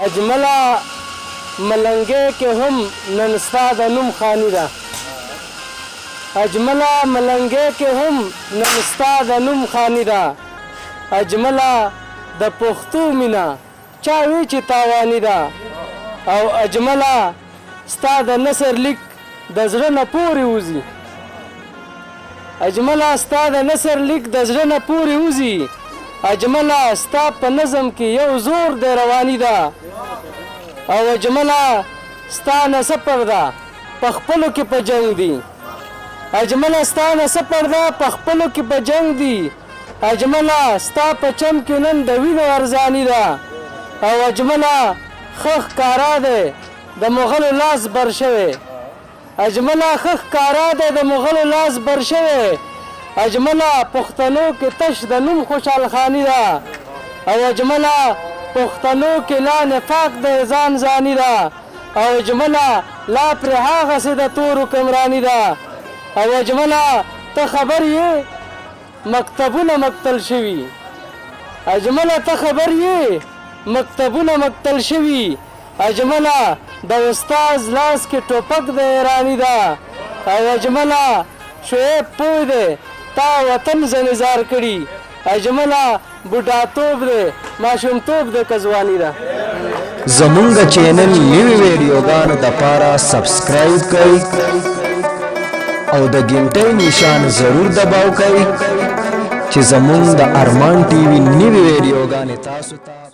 اجمله ملنګې کې هم نن ستا د نوم خاني ده اجمله ملنګې کې هم نن ستا د نوم خاني ده اجمله د پښتو مینه چا وی چې تاواني ده او اجمله ستا د نثر لیک د زړه نه پورې وځي اجمله ستا د نثر لیک د زړه نه پورې وځي اجمله ستا په نظم کې یو زور دی رواني ده او اجمله ستا نه سپر ده په خپلو کې په جنګ دي اجمله ستا نه سپر ده په خپلو کې په جنګ دي اجمله ستا په چم کې نن د وینو ارزاني ده او اجمله ښه ښکارا دی د مغلو لاس بر شوی اجمله ښه ښکارا دی د مغلو لاس بر شوی اجمله پښتنو کې تش د نوم خوشحال خاني ده او اجمله پښتنو کې لا نفاق د ځان ځاني ده او اجمله لا پرې هغسې د تورو کمراني ده او اجمله ته خبر یې مکتبونه مکتل شوي اجمله ته خبر یې مکتبونه مکتل شوي اجمله د استاز لاس کې ټوپک د ایراني ده او اجمله شعیب پوه دی تا وطن زنځار کړي اجمله بوډاتوب دی ماشومتوب دی که ځواني ده زمونږ چینل نوي ویډیوګانو دپاره سبسکرایب کړئ او د ګنټۍ نشان ضرور دباو کړئ چې زمونږ د ارمان ټي وي نوي ویډیوګانې تاسو ته